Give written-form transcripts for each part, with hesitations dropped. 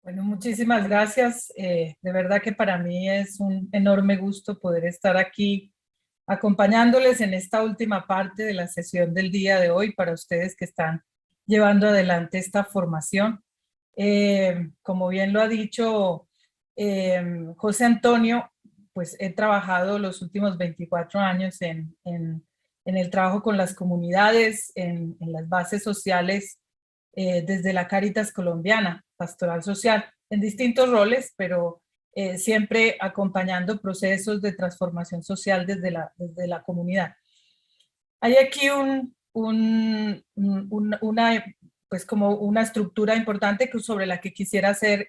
Bueno, muchísimas gracias. De verdad que para mí es un enorme gusto poder estar aquí acompañándoles en esta última parte de la sesión del día de hoy para ustedes que están llevando adelante esta formación. Como bien lo ha dicho José Antonio, pues he trabajado los últimos 24 años en el trabajo con las comunidades, en las bases sociales desde la Cáritas colombiana, pastoral social, en distintos roles, pero siempre acompañando procesos de transformación social desde la comunidad. Hay aquí una, pues como una estructura importante sobre la que quisiera hacer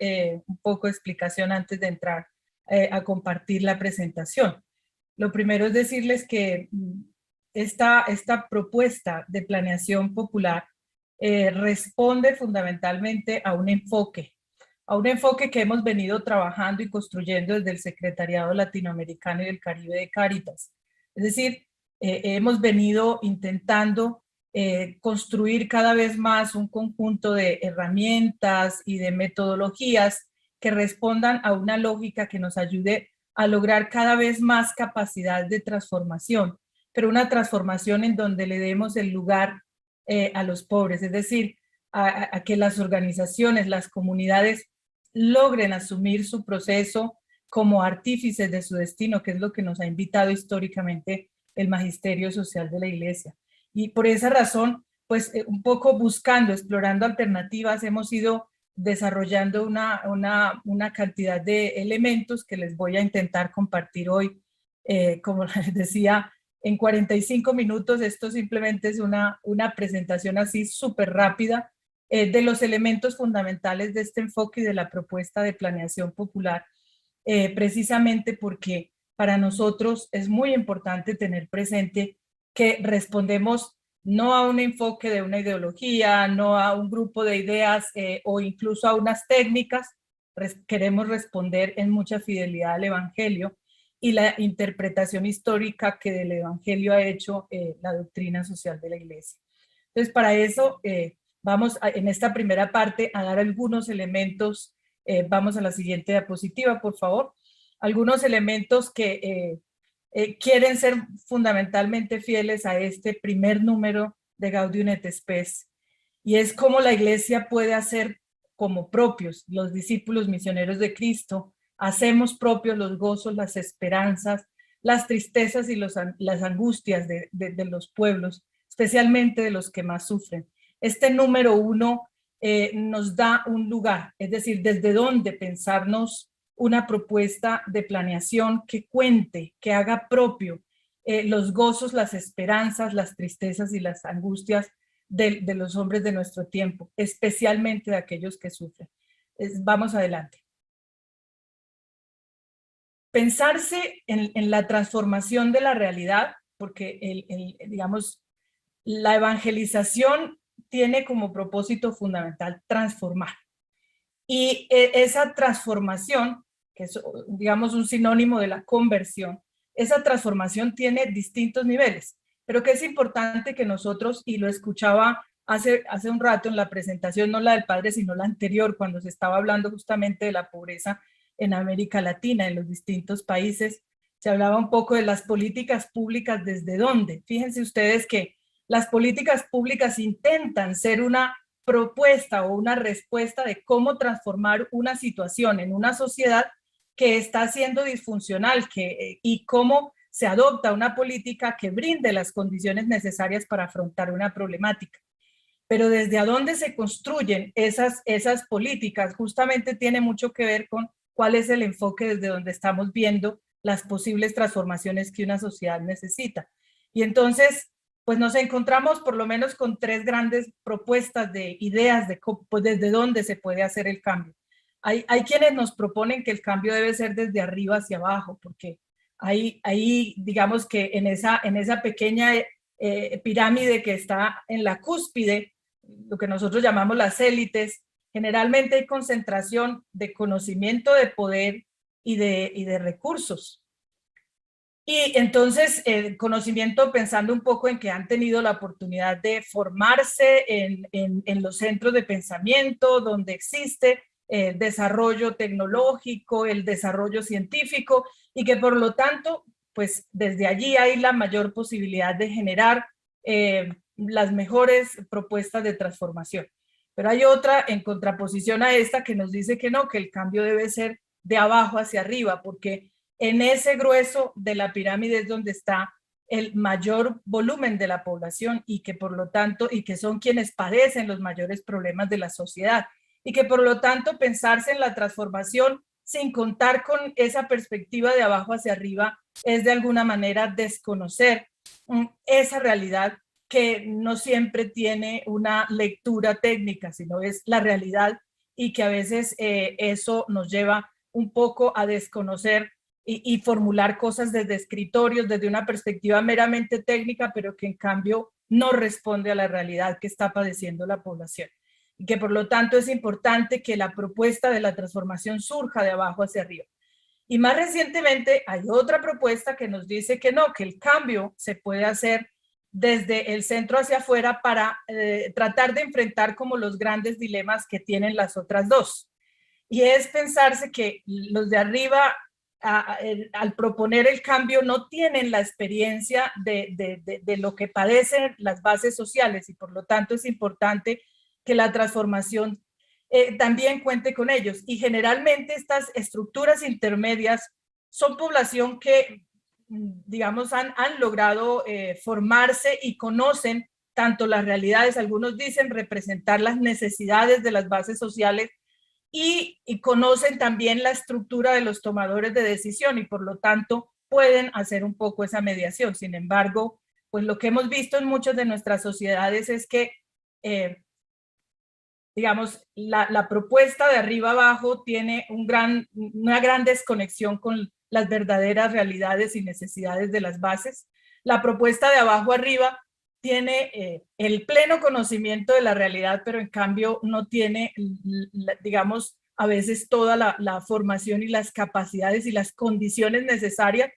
un poco de explicación antes de entrar a compartir la presentación. Lo primero es decirles que esta propuesta de planeación popular responde fundamentalmente a un enfoque que hemos venido trabajando y construyendo desde el Secretariado Latinoamericano y del Caribe de Cáritas. Es decir, hemos venido intentando construir cada vez más un conjunto de herramientas y de metodologías que respondan a una lógica que nos ayude a lograr cada vez más capacidad de transformación, pero una transformación en donde le demos el lugar a los pobres, es decir, a que las organizaciones, las comunidades logren asumir su proceso como artífices de su destino, que es lo que nos ha invitado históricamente el magisterio social de la Iglesia. Y por esa razón, pues un poco buscando, explorando alternativas, hemos ido desarrollando una cantidad de elementos que les voy a intentar compartir hoy. Como les decía, en 45 minutos, esto simplemente es una presentación así súper rápida de los elementos fundamentales de este enfoque y de la propuesta de planeación popular, precisamente porque para nosotros es muy importante tener presente que respondemos no a un enfoque de una ideología, no a un grupo de ideas o incluso a unas técnicas, queremos responder en mucha fidelidad al Evangelio y la interpretación histórica que del Evangelio ha hecho la doctrina social de la Iglesia. Entonces, para eso vamos en esta primera parte a dar algunos elementos. Vamos a la siguiente diapositiva, por favor. Algunos elementos que quieren ser fundamentalmente fieles a este primer número de Gaudium et Spes, y es cómo la Iglesia puede hacer como propios los discípulos misioneros de Cristo, hacemos propios los gozos, las esperanzas, las tristezas y las angustias de los pueblos, especialmente de los que más sufren. Este número 1 nos da un lugar, es decir, desde dónde pensarnos una propuesta de planeación que cuente, que haga propio los gozos, las esperanzas, las tristezas y las angustias de los hombres de nuestro tiempo, especialmente de aquellos que sufren. Vamos adelante. Pensarse en la transformación de la realidad, porque digamos, la evangelización tiene como propósito fundamental transformar. Y esa transformación, que es, digamos, un sinónimo de la conversión, esa transformación tiene distintos niveles, pero que es importante que nosotros, y lo escuchaba hace un rato en la presentación, no la del padre, sino la anterior, cuando se estaba hablando justamente de la pobreza en América Latina, en los distintos países, se hablaba un poco de las políticas públicas, desde dónde. Fíjense ustedes que las políticas públicas intentan ser una propuesta o una respuesta de cómo transformar una situación en una sociedad que está siendo disfuncional y cómo se adopta una política que brinde las condiciones necesarias para afrontar una problemática. Pero desde a dónde se construyen esas políticas justamente tiene mucho que ver con cuál es el enfoque desde donde estamos viendo las posibles transformaciones que una sociedad necesita. Y entonces, pues nos encontramos por lo menos con tres grandes propuestas de ideas de pues desde dónde se puede hacer el cambio. Hay quienes nos proponen que el cambio debe ser desde arriba hacia abajo, porque hay digamos que en esa pequeña pirámide que está en la cúspide, lo que nosotros llamamos las élites, generalmente hay concentración de conocimiento, de poder y de recursos. Y entonces el conocimiento, pensando un poco en que han tenido la oportunidad de formarse en los centros de pensamiento donde existe desarrollo tecnológico, el desarrollo científico, y que por lo tanto, pues desde allí hay la mayor posibilidad de generar las mejores propuestas de transformación. Pero hay otra en contraposición a esta que nos dice que no, que el cambio debe ser de abajo hacia arriba, porque en ese grueso de la pirámide es donde está el mayor volumen de la población y que por lo tanto, y que son quienes padecen los mayores problemas de la sociedad, y que por lo tanto pensarse en la transformación sin contar con esa perspectiva de abajo hacia arriba es de alguna manera desconocer esa realidad que no siempre tiene una lectura técnica, sino es la realidad, y que a veces eso nos lleva un poco a desconocer y formular cosas desde escritorios, desde una perspectiva meramente técnica, pero que en cambio no responde a la realidad que está padeciendo la población. Y que por lo tanto es importante que la propuesta de la transformación surja de abajo hacia arriba. Y más recientemente hay otra propuesta que nos dice que no, que el cambio se puede hacer desde el centro hacia afuera para tratar de enfrentar como los grandes dilemas que tienen las otras dos. Y es pensarse que los de arriba, al proponer el cambio, no tienen la experiencia de lo que padecen las bases sociales, y por lo tanto es importante que la transformación también cuente con ellos. Y generalmente estas estructuras intermedias son población que, digamos, han logrado formarse y conocen tanto las realidades, algunos dicen representar las necesidades de las bases sociales, y conocen también la estructura de los tomadores de decisión, y por lo tanto pueden hacer un poco esa mediación. Sin embargo, pues lo que hemos visto en muchas de nuestras sociedades es que digamos, la propuesta de arriba abajo tiene una gran desconexión con las verdaderas realidades y necesidades de las bases. La propuesta de abajo arriba tiene el pleno conocimiento de la realidad, pero en cambio no tiene, digamos, a veces toda la formación y las capacidades y las condiciones necesarias.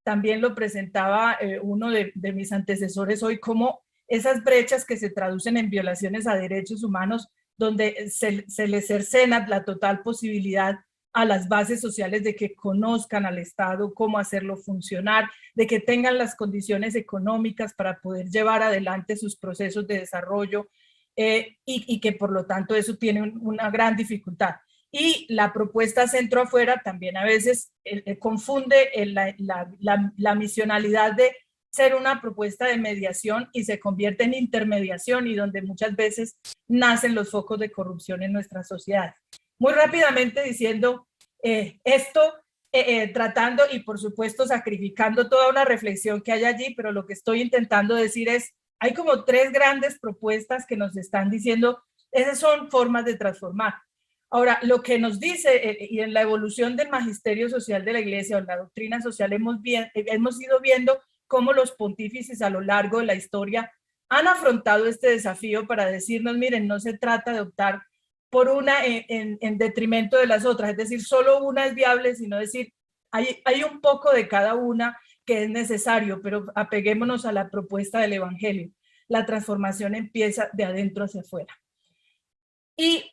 También lo presentaba uno de mis antecesores hoy, como esas brechas que se traducen en violaciones a derechos humanos, donde se les cercena la total posibilidad a las bases sociales de que conozcan al Estado, cómo hacerlo funcionar, de que tengan las condiciones económicas para poder llevar adelante sus procesos de desarrollo, y que por lo tanto eso tiene una gran dificultad. Y la propuesta centro afuera también a veces confunde la misionalidad de ser una propuesta de mediación y se convierte en intermediación, y donde muchas veces nacen los focos de corrupción en nuestra sociedad. Muy rápidamente diciendo esto, tratando y por supuesto sacrificando toda una reflexión que hay allí, pero lo que estoy intentando decir es, hay como tres grandes propuestas que nos están diciendo, esas son formas de transformar. Ahora, lo que nos dice, y en la evolución del magisterio social de la Iglesia o en la doctrina social hemos ido viendo cómo los pontífices a lo largo de la historia han afrontado este desafío para decirnos, miren, no se trata de optar por una en detrimento de las otras, es decir, solo una es viable, sino decir, hay un poco de cada una que es necesario, pero apeguémonos a la propuesta del Evangelio. La transformación empieza de adentro hacia afuera. Y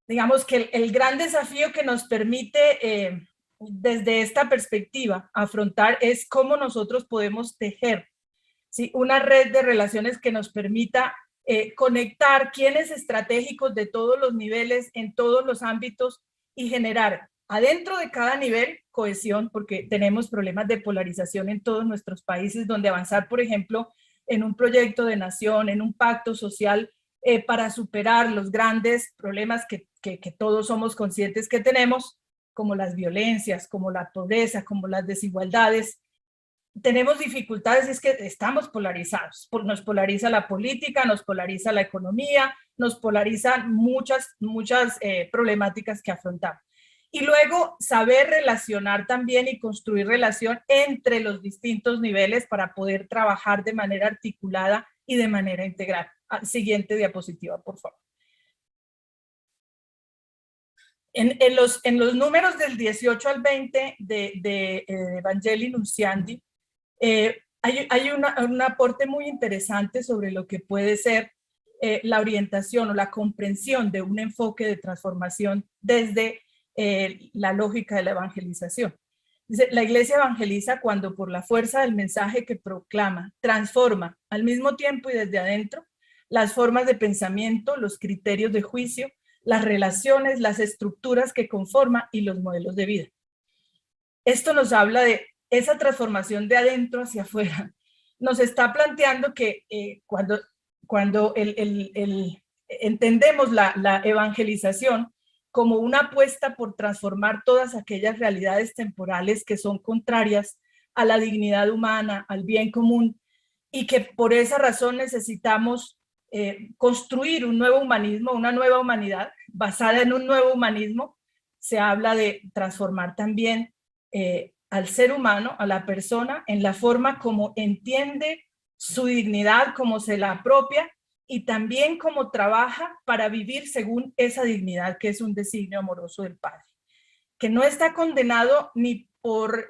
digamos que el gran desafío que nos permite desde esta perspectiva afrontar es cómo nosotros podemos tejer, ¿sí?, una red de relaciones que nos permita conectar quienes estratégicos de todos los niveles, en todos los ámbitos, y generar adentro de cada nivel cohesión, porque tenemos problemas de polarización en todos nuestros países, donde avanzar, por ejemplo, en un proyecto de nación, en un pacto social, para superar los grandes problemas que todos somos conscientes que tenemos, como las violencias, como la pobreza, como las desigualdades. Tenemos dificultades, es que estamos polarizados. Nos polariza la política, nos polariza la economía, nos polarizan muchas problemáticas que afrontamos. Y luego saber relacionar también y construir relación entre los distintos niveles para poder trabajar de manera articulada y de manera integral. Siguiente diapositiva, por favor. En los números del 18 al 20 de Evangelii Nunciandi, hay un aporte muy interesante sobre lo que puede ser la orientación o la comprensión de un enfoque de transformación desde la lógica de la evangelización. Dice, la iglesia evangeliza cuando por la fuerza del mensaje que proclama, transforma al mismo tiempo y desde adentro las formas de pensamiento, los criterios de juicio, las relaciones, las estructuras que conforman y los modelos de vida. Esto nos habla de esa transformación de adentro hacia afuera. Nos está planteando que cuando entendemos la evangelización como una apuesta por transformar todas aquellas realidades temporales que son contrarias a la dignidad humana, al bien común, y que por esa razón necesitamos construir un nuevo humanismo, una nueva humanidad basada en un nuevo humanismo. Se habla de transformar también al ser humano, a la persona, en la forma como entiende su dignidad, como se la apropia y también como trabaja para vivir según esa dignidad que es un designio amoroso del Padre, que no está condenado ni por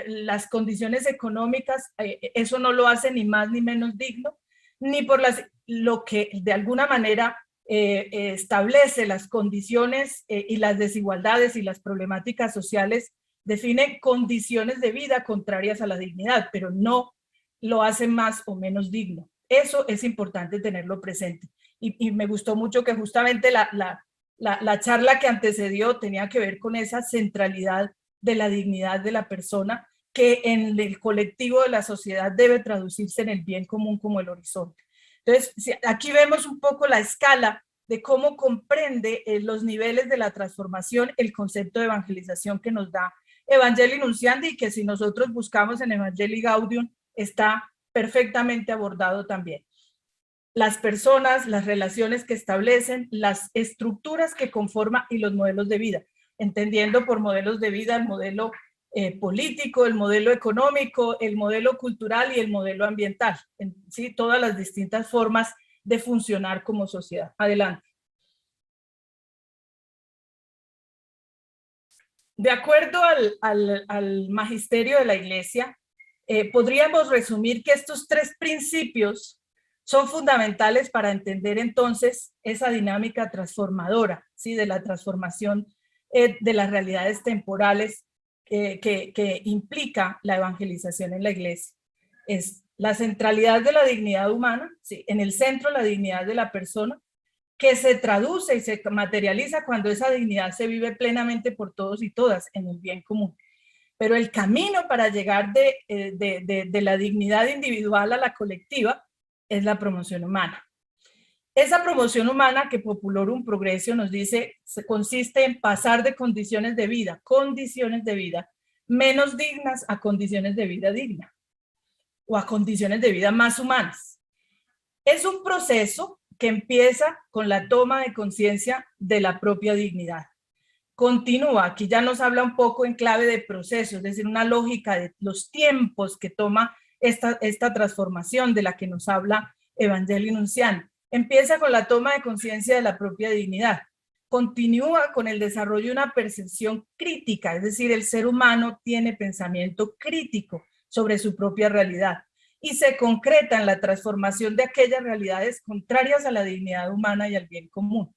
las condiciones económicas, eso no lo hace ni más ni menos digno, ni por lo que de alguna manera establece las condiciones y las desigualdades y las problemáticas sociales, define condiciones de vida contrarias a la dignidad, pero no lo hace más o menos digno. Eso es importante tenerlo presente. Y me gustó mucho que justamente la charla que antecedió tenía que ver con esa centralidad de la dignidad de la persona que en el colectivo de la sociedad debe traducirse en el bien común como el horizonte. Entonces, aquí vemos un poco la escala de cómo comprende los niveles de la transformación el concepto de evangelización que nos da Evangelii Nunciandi, y que si nosotros buscamos en Evangelii Gaudium está perfectamente abordado también. Las personas, las relaciones que establecen, las estructuras que conforman y los modelos de vida, entendiendo por modelos de vida el modelo político, el modelo económico, el modelo cultural y el modelo ambiental, ¿sí? Todas las distintas formas de funcionar como sociedad. Adelante. De acuerdo al magisterio de la Iglesia, podríamos resumir que estos tres principios son fundamentales para entender entonces esa dinámica transformadora, ¿sí? De la transformación de las realidades temporales que implica la evangelización en la Iglesia. Es la centralidad de la dignidad humana, ¿sí? En el centro la dignidad de la persona, que se traduce y se materializa cuando esa dignidad se vive plenamente por todos y todas en el bien común. Pero el camino para llegar de la dignidad individual a la colectiva es la promoción humana. Esa promoción humana que Populorum Progressio nos dice consiste en pasar de condiciones de vida menos dignas a condiciones de vida digna o a condiciones de vida más humanas. Es un proceso que empieza con la toma de conciencia de la propia dignidad. Continúa, aquí ya nos habla un poco en clave de proceso, es decir, una lógica de los tiempos que toma esta transformación de la que nos habla Evangelii Nunciandi. Empieza con la toma de conciencia de la propia dignidad. Continúa con el desarrollo de una percepción crítica, es decir, el ser humano tiene pensamiento crítico sobre su propia realidad y se concreta en la transformación de aquellas realidades contrarias a la dignidad humana y al bien común,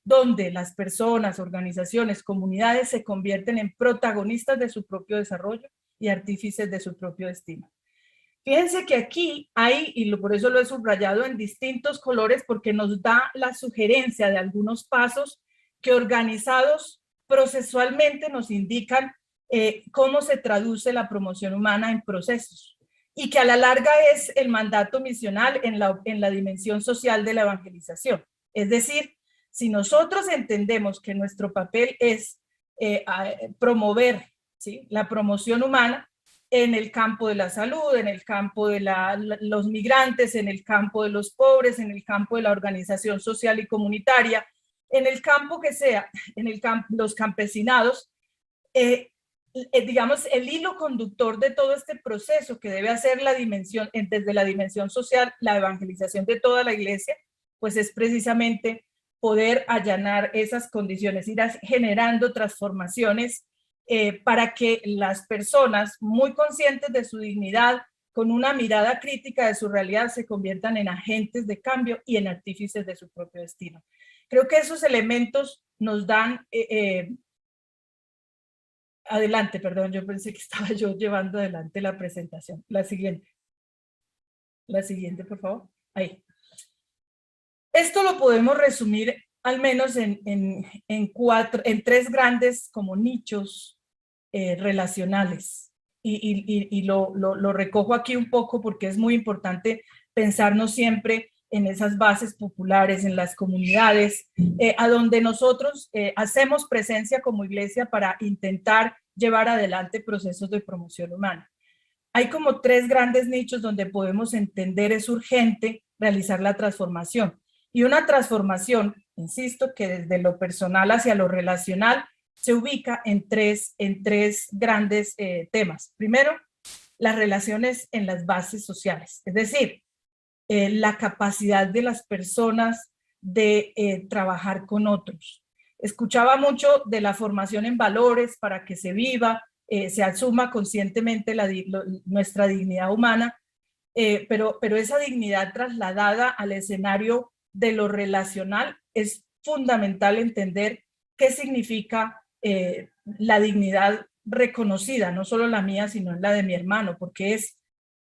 donde las personas, organizaciones, comunidades se convierten en protagonistas de su propio desarrollo y artífices de su propio destino. Fíjense que aquí hay, y por eso lo he subrayado en distintos colores, porque nos da la sugerencia de algunos pasos que organizados procesualmente nos indican cómo se traduce la promoción humana en procesos, y que a la larga es el mandato misional en la dimensión social de la evangelización. Es decir, si nosotros entendemos que nuestro papel es promover, ¿sí?, la promoción humana en el campo de la salud, en el campo de los migrantes, en el campo de los pobres, en el campo de la organización social y comunitaria, en el campo que sea, en el los campesinados, digamos, el hilo conductor de todo este proceso que debe hacer la dimensión, desde la dimensión social, la evangelización de toda la iglesia, pues es precisamente poder allanar esas condiciones, ir generando transformaciones para que las personas muy conscientes de su dignidad, con una mirada crítica de su realidad, se conviertan en agentes de cambio y en artífices de su propio destino. Creo que esos elementos nos dan... adelante, perdón, yo pensé que estaba yo llevando adelante la presentación. La siguiente, por favor. Ahí. Esto lo podemos resumir al menos en tres grandes como nichos relacionales. Y lo recojo aquí un poco porque es muy importante pensarnos siempre en esas bases populares, en las comunidades, a donde nosotros hacemos presencia como iglesia para intentar llevar adelante procesos de promoción humana. Hay como tres grandes nichos donde podemos entender es urgente realizar la transformación. Y una transformación, insisto, que desde lo personal hacia lo relacional se ubica en tres grandes temas. Primero, las relaciones en las bases sociales, es decir, la capacidad de las personas de trabajar con otros. Escuchaba mucho de la formación en valores para que se viva, se asuma conscientemente nuestra dignidad humana, pero esa dignidad trasladada al escenario de lo relacional es fundamental entender qué significa la dignidad reconocida, no solo la mía, sino la de mi hermano, porque es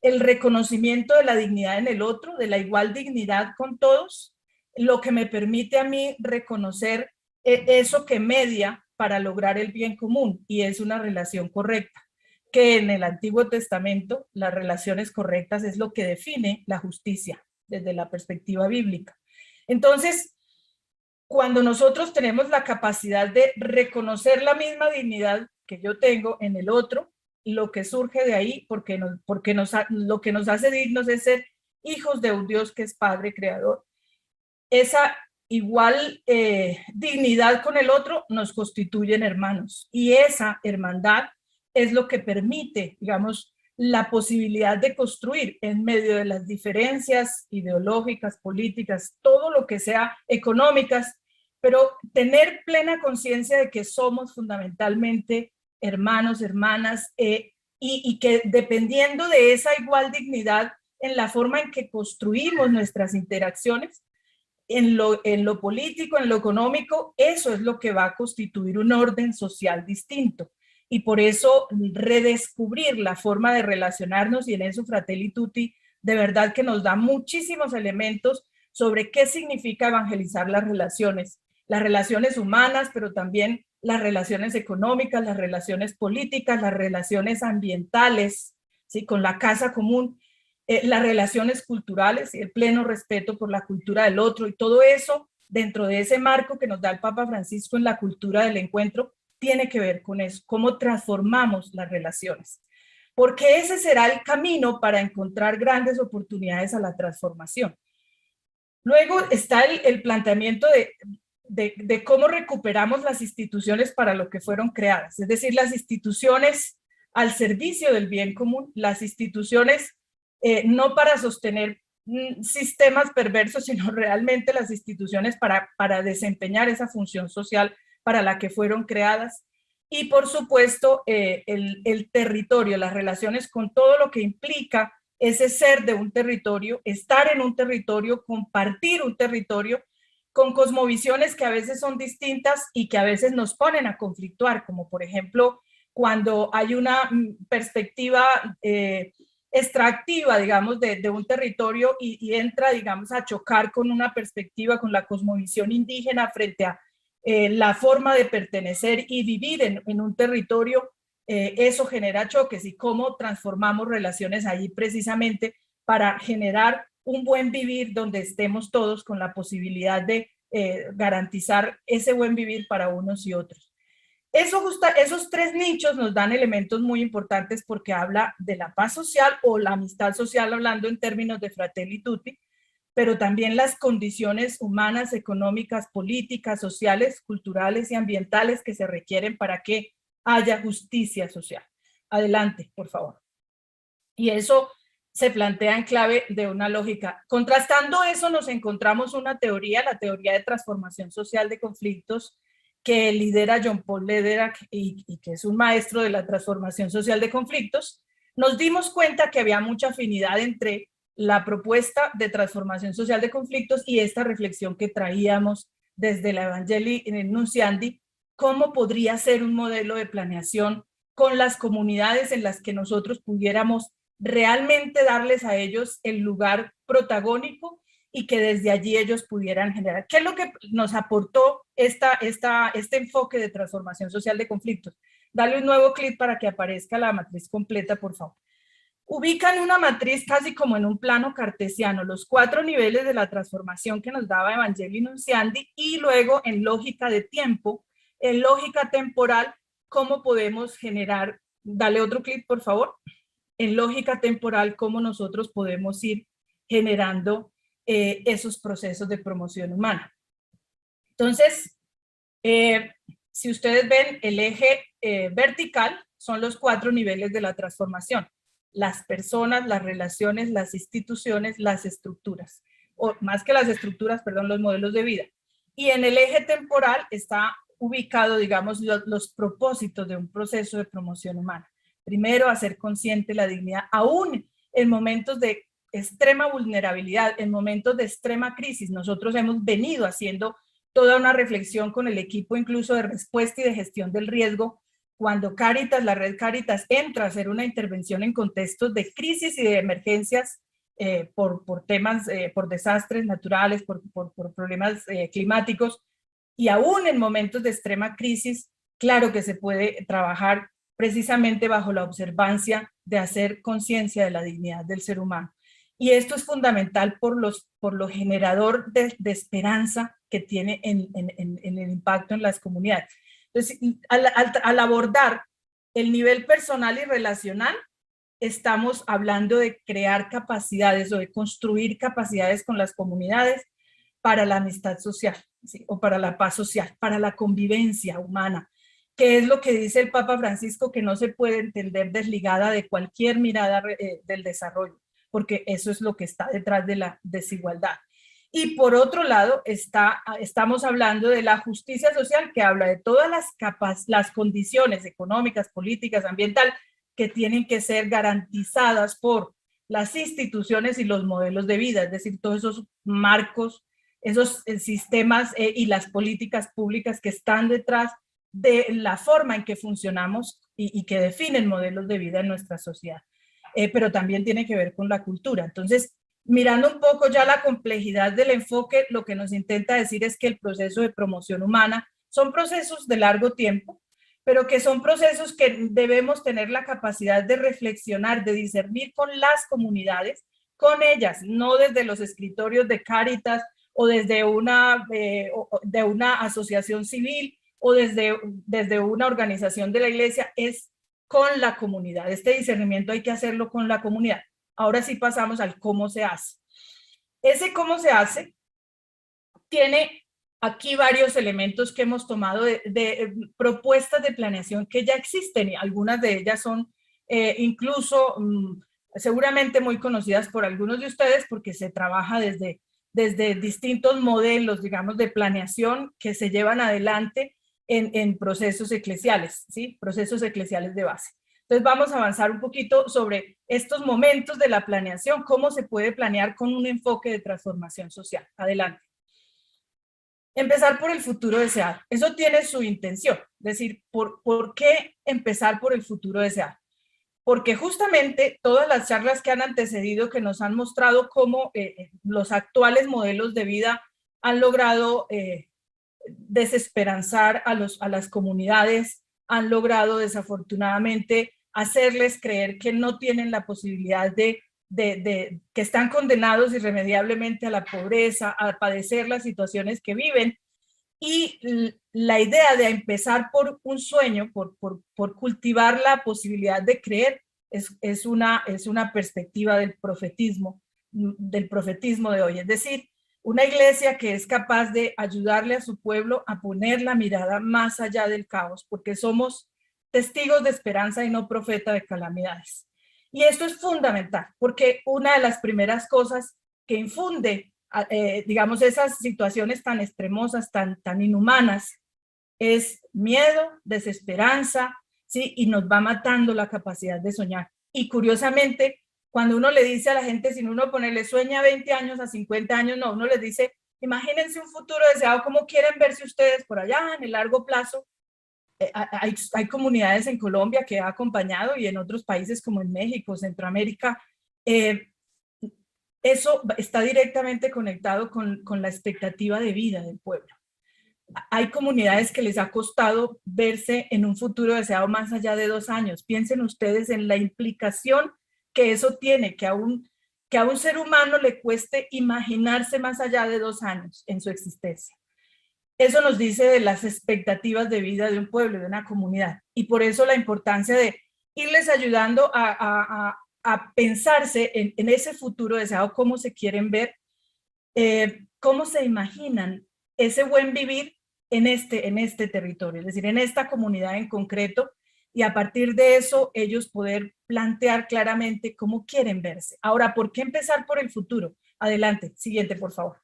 el reconocimiento de la dignidad en el otro, de la igual dignidad con todos, lo que me permite a mí reconocer eso que media para lograr el bien común, y es una relación correcta, que en el Antiguo Testamento las relaciones correctas es lo que define la justicia desde la perspectiva bíblica. Entonces, cuando nosotros tenemos la capacidad de reconocer la misma dignidad que yo tengo en el otro, lo que surge de ahí, lo que nos hace dignos es ser hijos de un Dios que es Padre Creador. Esa igual dignidad con el otro nos constituyen hermanos, y esa hermandad es lo que permite, digamos, la posibilidad de construir en medio de las diferencias ideológicas, políticas, todo lo que sea, económicas, pero tener plena conciencia de que somos fundamentalmente hermanos, hermanas, y que dependiendo de esa igual dignidad en la forma en que construimos nuestras interacciones, en lo político, en lo económico, eso es lo que va a constituir un orden social distinto. Y por eso redescubrir la forma de relacionarnos, y en eso Fratelli Tutti de verdad que nos da muchísimos elementos sobre qué significa evangelizar las relaciones humanas, pero también las relaciones económicas, las relaciones políticas, las relaciones ambientales, ¿sí? Con la casa común, las relaciones culturales y el pleno respeto por la cultura del otro, y todo eso dentro de ese marco que nos da el Papa Francisco en la cultura del encuentro, tiene que ver con eso, cómo transformamos las relaciones. Porque ese será el camino para encontrar grandes oportunidades a la transformación. Luego está el planteamiento de cómo recuperamos las instituciones para lo que fueron creadas, es decir, las instituciones al servicio del bien común, las instituciones no para sostener sistemas perversos, sino realmente las instituciones para desempeñar esa función social para la que fueron creadas. Y por supuesto, el territorio, las relaciones con todo lo que implica ese ser de un territorio, estar en un territorio, compartir un territorio con cosmovisiones que a veces son distintas y que a veces nos ponen a conflictuar, como por ejemplo cuando hay una perspectiva extractiva, digamos, de un territorio y entra, digamos, a chocar con una perspectiva, con la cosmovisión indígena frente a la forma de pertenecer y vivir en un territorio, eso genera choques, y cómo transformamos relaciones allí precisamente para generar un buen vivir donde estemos todos con la posibilidad de garantizar ese buen vivir para unos y otros. Esos tres nichos nos dan elementos muy importantes porque habla de la paz social o la amistad social, hablando en términos de Fratelli Tutti, pero también las condiciones humanas, económicas, políticas, sociales, culturales y ambientales que se requieren para que haya justicia social. Adelante, por favor. Y eso se plantea en clave de una lógica. Contrastando eso, nos encontramos una teoría, la teoría de transformación social de conflictos, que lidera John Paul Lederach y que es un maestro de la transformación social de conflictos. nos dimos cuenta que había mucha afinidad entre la propuesta de transformación social de conflictos y esta reflexión que traíamos desde la Evangelii Nunciandi, cómo podría ser un modelo de planeación con las comunidades en las que nosotros pudiéramos realmente darles a ellos el lugar protagónico y que desde allí ellos pudieran generar. ¿Qué es lo que nos aportó este enfoque de transformación social de conflictos? Dale un nuevo clic para que aparezca la matriz completa, por favor. Ubican una matriz casi como en un plano cartesiano, los 4 niveles de la transformación que nos daba Evangelii Nunciandi, y luego en lógica de tiempo, en lógica temporal, cómo podemos generar, dale otro clic por favor, en lógica temporal, cómo nosotros podemos ir generando esos procesos de promoción humana. Entonces, si ustedes ven el eje vertical, son los 4 niveles de la transformación: las personas, las relaciones, las instituciones, las estructuras, o más que las estructuras, perdón, los modelos de vida. Y en el eje temporal está ubicado, digamos, los propósitos de un proceso de promoción humana. Primero, hacer consciente la dignidad, aún en momentos de extrema vulnerabilidad, en momentos de extrema crisis. Nosotros hemos venido haciendo toda una reflexión con el equipo incluso de respuesta y de gestión del riesgo, cuando Cáritas, la red Cáritas, entra a hacer una intervención en contextos de crisis y de emergencias por temas, por desastres naturales, por problemas climáticos, y aún en momentos de extrema crisis, claro que se puede trabajar precisamente bajo la observancia de hacer conciencia de la dignidad del ser humano. Y esto es fundamental por lo generador de esperanza que tiene en el impacto en las comunidades. Entonces, al abordar el nivel personal y relacional, estamos hablando de crear capacidades o de construir capacidades con las comunidades para la amistad social, ¿sí? O para la paz social, para la convivencia humana, que es lo que dice el Papa Francisco, que no se puede entender desligada de cualquier mirada del desarrollo, porque eso es lo que está detrás de la desigualdad. Y por otro lado, estamos hablando de la justicia social, que habla de todas las condiciones económicas, políticas, ambientales, que tienen que ser garantizadas por las instituciones y los modelos de vida, es decir, todos esos marcos, esos sistemas y las políticas públicas que están detrás de la forma en que funcionamos y que definen modelos de vida en nuestra sociedad. Pero también tiene que ver con la cultura. Entonces, mirando un poco ya la complejidad del enfoque, lo que nos intenta decir es que el proceso de promoción humana son procesos de largo tiempo, pero que son procesos que debemos tener la capacidad de reflexionar, de discernir con las comunidades, con ellas, no desde los escritorios de Cáritas o desde de una asociación civil o desde una organización de la iglesia, es con la comunidad. Este discernimiento hay que hacerlo con la comunidad. Ahora sí pasamos al cómo se hace. Ese cómo se hace tiene aquí varios elementos que hemos tomado de propuestas de planeación que ya existen, y algunas de ellas son incluso seguramente muy conocidas por algunos de ustedes, porque se trabaja desde distintos modelos, digamos, de planeación que se llevan adelante en procesos eclesiales, ¿sí? Procesos eclesiales de base. Entonces vamos a avanzar un poquito sobre estos momentos de la planeación, cómo se puede planear con un enfoque de transformación social. Adelante. Empezar por el futuro deseado. Eso tiene su intención. Es decir, ¿por qué empezar por el futuro deseado? Porque justamente todas las charlas que han antecedido, que nos han mostrado cómo los actuales modelos de vida han logrado desesperanzar a las comunidades, han logrado desafortunadamente hacerles creer que no tienen la posibilidad que están condenados irremediablemente a la pobreza, a padecer las situaciones que viven. Y la idea de empezar por un sueño, por cultivar la posibilidad de creer, es una perspectiva del profetismo de hoy. Es decir, una iglesia que es capaz de ayudarle a su pueblo a poner la mirada más allá del caos, porque somos testigos de esperanza y no profeta de calamidades. Y esto es fundamental, porque una de las primeras cosas que infunde, digamos, esas situaciones tan extremosas, tan inhumanas, es miedo, desesperanza, ¿sí? Y nos va matando la capacidad de soñar. Y curiosamente, cuando uno le dice a la gente, sin uno ponerle sueña a 20 años, a 50 años, no, uno les dice, imagínense un futuro deseado, ¿cómo quieren verse ustedes por allá en el largo plazo? Hay comunidades en Colombia que ha acompañado y en otros países como en México, Centroamérica. Eso está directamente conectado con la expectativa de vida del pueblo. Hay comunidades que les ha costado verse en un futuro deseado más allá de 2 años. Piensen ustedes en la implicación que eso tiene, que a un ser humano le cueste imaginarse más allá de 2 años en su existencia. Eso nos dice de las expectativas de vida de un pueblo, de una comunidad. Y por eso la importancia de irles ayudando a pensarse en ese futuro deseado, cómo se quieren ver, cómo se imaginan ese buen vivir en este territorio, es decir, en esta comunidad en concreto, y a partir de eso ellos poder plantear claramente cómo quieren verse. Ahora, ¿por qué empezar por el futuro? Adelante, siguiente, por favor.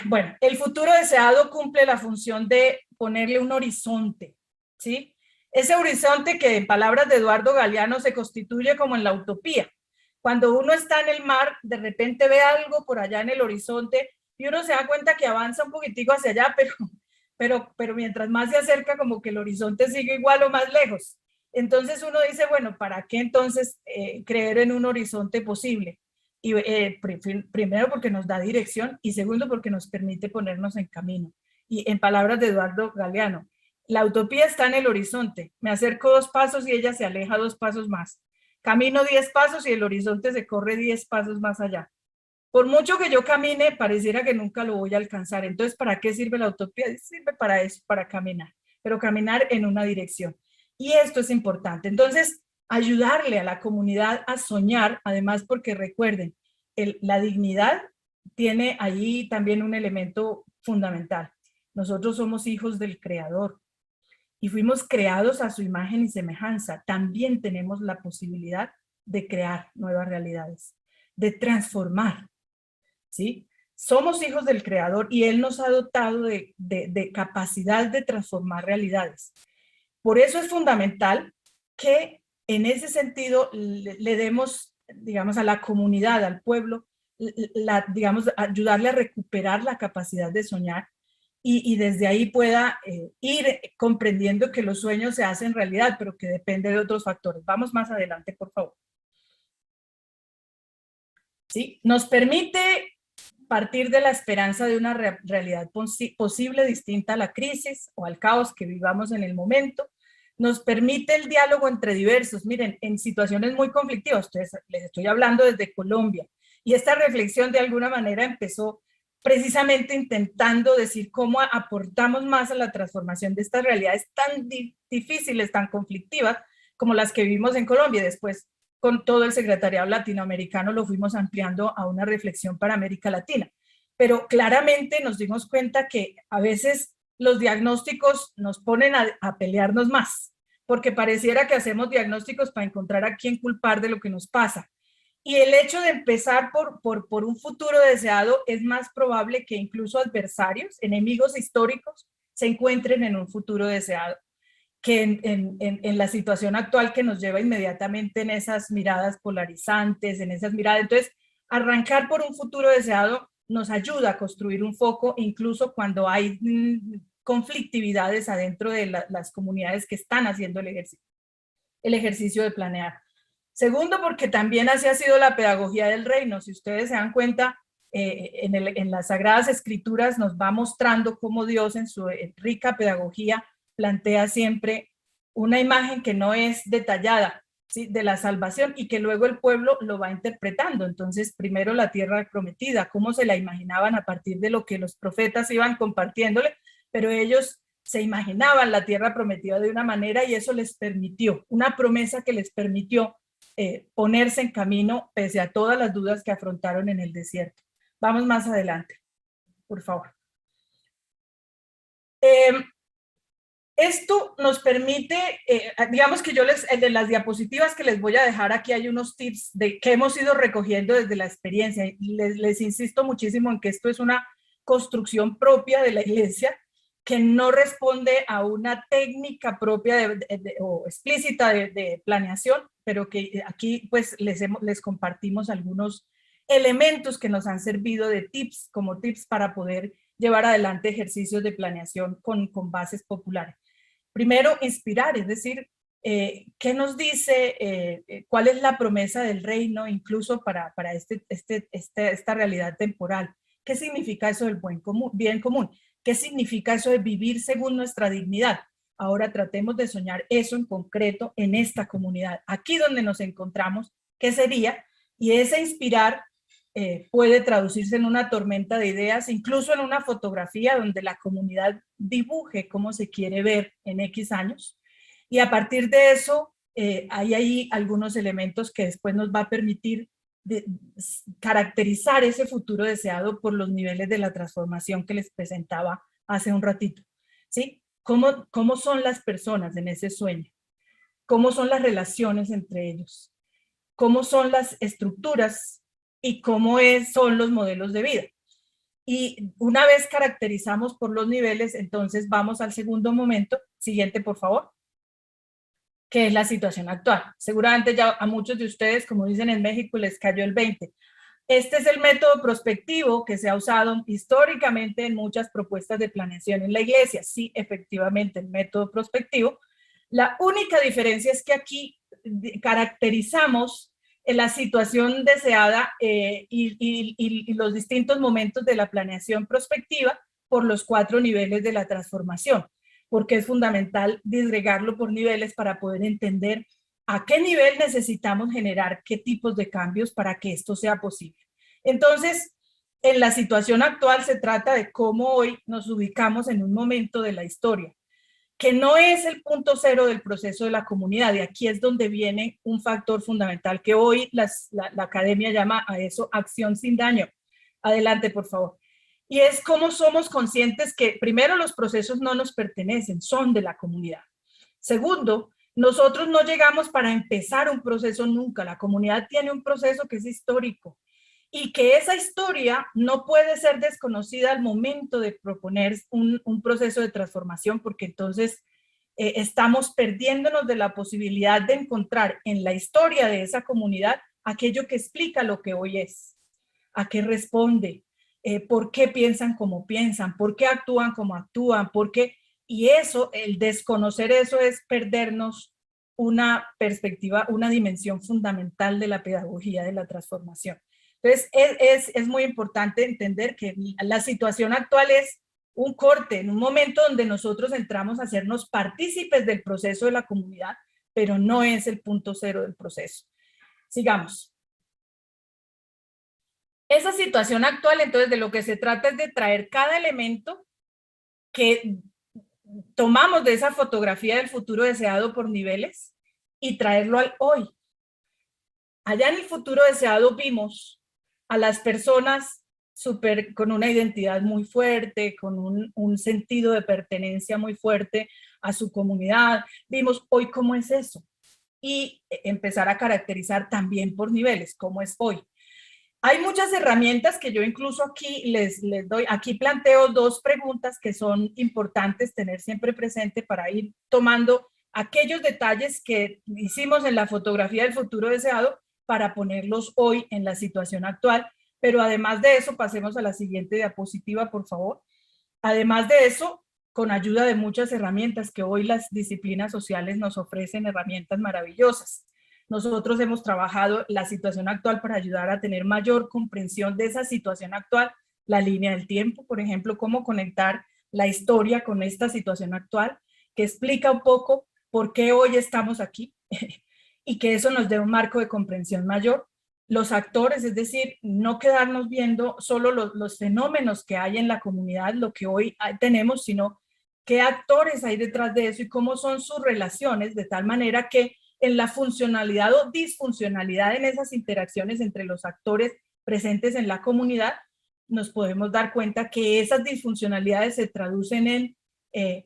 Bueno, el futuro deseado cumple la función de ponerle un horizonte, ¿sí? Ese horizonte que en palabras de Eduardo Galeano se constituye como en la utopía. Cuando uno está en el mar, de repente ve algo por allá en el horizonte y uno se da cuenta que avanza un poquitico hacia allá, pero mientras más se acerca, como que el horizonte sigue igual o más lejos. Entonces uno dice, bueno, ¿para qué entonces creer en un horizonte posible? Y primero porque nos da dirección y segundo porque nos permite ponernos en camino. Y en palabras de Eduardo Galeano, la utopía está en el horizonte. Me acerco 2 pasos y ella se aleja 2 pasos más. Camino 10 pasos y el horizonte se corre 10 pasos más allá. Por mucho que yo camine, pareciera que nunca lo voy a alcanzar. Entonces, ¿para qué sirve la utopía? Sirve para eso, para caminar, pero caminar en una dirección. Y esto es importante. Entonces, ayudarle a la comunidad a soñar, además porque recuerden, la dignidad tiene ahí también un elemento fundamental. Nosotros somos hijos del Creador y fuimos creados a su imagen y semejanza. También tenemos la posibilidad de crear nuevas realidades, de transformar, ¿sí? Somos hijos del Creador y Él nos ha dotado de capacidad de transformar realidades. Por eso es fundamental que en ese sentido le demos, digamos, a la comunidad, al pueblo, digamos, ayudarle a recuperar la capacidad de soñar y desde ahí pueda ir comprendiendo que los sueños se hacen realidad, pero que depende de otros factores. Vamos más adelante, por favor. ¿Sí? Nos permite partir de la esperanza de una realidad posible distinta a la crisis o al caos que vivamos en el momento. Nos permite el diálogo entre diversos. Miren, en situaciones muy conflictivas, les estoy hablando desde Colombia, y esta reflexión de alguna manera empezó precisamente intentando decir cómo aportamos más a la transformación de estas realidades tan difíciles, tan conflictivas, como las que vivimos en Colombia. Después, con todo el secretariado latinoamericano, lo fuimos ampliando a una reflexión para América Latina. Pero claramente nos dimos cuenta que a veces los diagnósticos nos ponen a pelearnos más, porque pareciera que hacemos diagnósticos para encontrar a quién culpar de lo que nos pasa. Y el hecho de empezar por un futuro deseado es más probable que incluso adversarios, enemigos históricos, se encuentren en un futuro deseado que en la situación actual que nos lleva inmediatamente en esas miradas polarizantes, en esas miradas. Entonces, arrancar por un futuro deseado nos ayuda a construir un foco, incluso cuando hay conflictividades adentro de las comunidades que están haciendo el ejercicio de planear. Segundo, porque también así ha sido la pedagogía del reino. Si ustedes se dan cuenta, en las Sagradas Escrituras nos va mostrando cómo Dios en su rica pedagogía plantea siempre una imagen que no es detallada, ¿sí?, de la salvación y que luego el pueblo lo va interpretando. Entonces, primero la tierra prometida, cómo se la imaginaban a partir de lo que los profetas iban compartiéndole, pero ellos se imaginaban la tierra prometida de una manera y eso les permitió, una promesa que les permitió ponerse en camino pese a todas las dudas que afrontaron en el desierto. Vamos más adelante, por favor. Esto nos permite, digamos que yo de las diapositivas que les voy a dejar aquí hay unos tips que hemos ido recogiendo desde la experiencia. Les insisto muchísimo en que esto es una construcción propia de la iglesia que no responde a una técnica propia o explícita de planeación, pero que aquí pues les compartimos algunos elementos que nos han servido de tips, como tips para poder llevar adelante ejercicios de planeación con bases populares. Primero, inspirar, es decir, ¿qué nos dice, cuál es la promesa del reino, incluso para esta realidad temporal? ¿Qué significa eso del bien común? ¿Qué significa eso de vivir según nuestra dignidad? Ahora tratemos de soñar eso en concreto en esta comunidad, aquí donde nos encontramos, ¿qué sería? Y ese inspirar puede traducirse en una tormenta de ideas, incluso en una fotografía donde la comunidad dibuje cómo se quiere ver en X años. Y a partir de eso, hay ahí algunos elementos que después nos va a permitir caracterizar ese futuro deseado por los niveles de la transformación que les presentaba hace un ratito. ¿Sí? ¿Cómo son las personas en ese sueño? ¿Cómo son las relaciones entre ellos? ¿Cómo son las estructuras? ¿Y cómo son los modelos de vida? Y una vez caracterizamos por los niveles, entonces vamos al segundo momento. Siguiente, por favor. Que es la situación actual. Seguramente ya a muchos de ustedes, como dicen en México, les cayó el 20. Este es el método prospectivo que se ha usado históricamente en muchas propuestas de planeación en la iglesia. Sí, efectivamente, el método prospectivo. La única diferencia es que aquí caracterizamos la situación deseada y los distintos momentos de la planeación prospectiva por los 4 niveles de la transformación, porque es fundamental disgregarlo por niveles para poder entender a qué nivel necesitamos generar qué tipos de cambios para que esto sea posible. Entonces, en la situación actual se trata de cómo hoy nos ubicamos en un momento de la historia, que no es el punto cero del proceso de la comunidad, y aquí es donde viene un factor fundamental que hoy la academia llama a eso acción sin daño. Adelante, por favor. Y es cómo somos conscientes que, primero, los procesos no nos pertenecen, son de la comunidad. Segundo, nosotros no llegamos para empezar un proceso nunca. La comunidad tiene un proceso que es histórico y que esa historia no puede ser desconocida al momento de proponer un proceso de transformación, porque entonces estamos perdiéndonos de la posibilidad de encontrar en la historia de esa comunidad aquello que explica lo que hoy es, a qué responde, por qué piensan como piensan, por qué actúan como actúan, por qué, y eso, el desconocer eso es perdernos una perspectiva, una dimensión fundamental de la pedagogía de la transformación. Entonces, es muy importante entender que la situación actual es un corte, en un momento donde nosotros entramos a hacernos partícipes del proceso de la comunidad, pero no es el punto cero del proceso. Sigamos. Esa situación actual, entonces, de lo que se trata es de traer cada elemento que tomamos de esa fotografía del futuro deseado por niveles y traerlo al hoy. Allá en el futuro deseado vimos a las personas con una identidad muy fuerte, con un sentido de pertenencia muy fuerte a su comunidad. Vimos hoy cómo es eso y empezar a caracterizar también por niveles, cómo es hoy. Hay muchas herramientas que yo incluso aquí les doy. Aquí planteo 2 preguntas que son importantes tener siempre presente para ir tomando aquellos detalles que hicimos en la fotografía del futuro deseado para ponerlos hoy en la situación actual. Pero además de eso, pasemos a la siguiente diapositiva, por favor. Además de eso, con ayuda de muchas herramientas que hoy las disciplinas sociales nos ofrecen, herramientas maravillosas. Nosotros hemos trabajado la situación actual para ayudar a tener mayor comprensión de esa situación actual, la línea del tiempo, por ejemplo, cómo conectar la historia con esta situación actual, que explica un poco por qué hoy estamos aquí y que eso nos dé un marco de comprensión mayor. Los actores, es decir, no quedarnos viendo solo los fenómenos que hay en la comunidad, lo que hoy tenemos, sino qué actores hay detrás de eso y cómo son sus relaciones, de tal manera que en la funcionalidad o disfuncionalidad en esas interacciones entre los actores presentes en la comunidad, nos podemos dar cuenta que esas disfuncionalidades se traducen en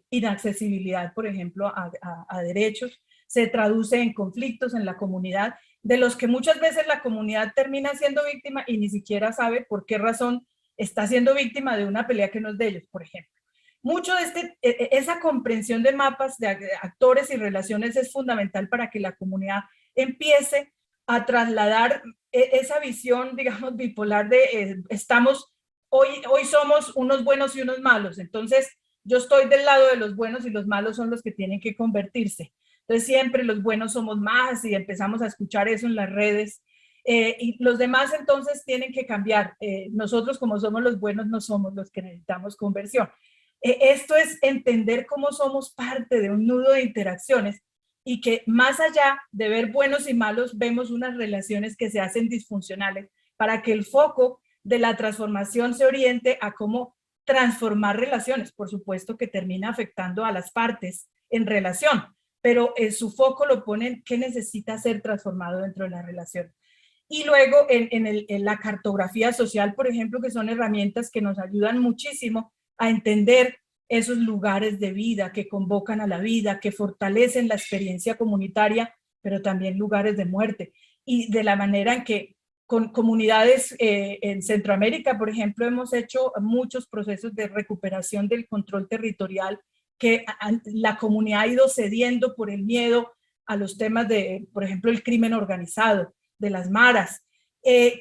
inaccesibilidad, por ejemplo, a derechos, se traduce en conflictos en la comunidad, de los que muchas veces la comunidad termina siendo víctima y ni siquiera sabe por qué razón está siendo víctima de una pelea que no es de ellos, por ejemplo. Mucho de esa comprensión de mapas de actores y relaciones es fundamental para que la comunidad empiece a trasladar esa visión, digamos, bipolar de hoy somos unos buenos y unos malos, entonces yo estoy del lado de los buenos y los malos son los que tienen que convertirse. Entonces siempre los buenos somos más y empezamos a escuchar eso en las redes. Y los demás entonces tienen que cambiar. Nosotros como somos los buenos no somos los que necesitamos conversión. Esto es entender cómo somos parte de un nudo de interacciones y que más allá de ver buenos y malos, vemos unas relaciones que se hacen disfuncionales para que el foco de la transformación se oriente a cómo transformar relaciones. Por supuesto que termina afectando a las partes en relación, pero su foco lo pone en qué necesita ser transformado dentro de la relación. Y luego en la cartografía social, por ejemplo, que son herramientas que nos ayudan muchísimo a entender esos lugares de vida que convocan a la vida, que fortalecen la experiencia comunitaria, pero también lugares de muerte. Y de la manera en que con comunidades en Centroamérica, por ejemplo, hemos hecho muchos procesos de recuperación del control territorial que la comunidad ha ido cediendo por el miedo a los temas de, por ejemplo, el crimen organizado, de las maras.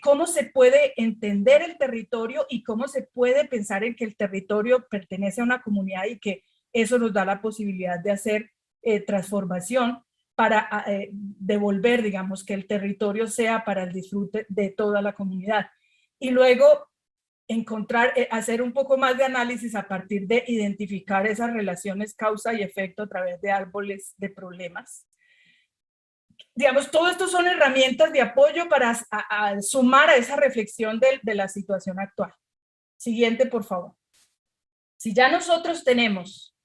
Cómo se puede entender el territorio y cómo se puede pensar en que el territorio pertenece a una comunidad y que eso nos da la posibilidad de hacer transformación para devolver, digamos, que el territorio sea para el disfrute de toda la comunidad. Y luego encontrar, hacer un poco más de análisis a partir de identificar esas relaciones causa y efecto a través de árboles de problemas. Digamos, todo esto son herramientas de apoyo para sumar a esa reflexión de la situación actual. Siguiente, por favor. Si ya nosotros tenemos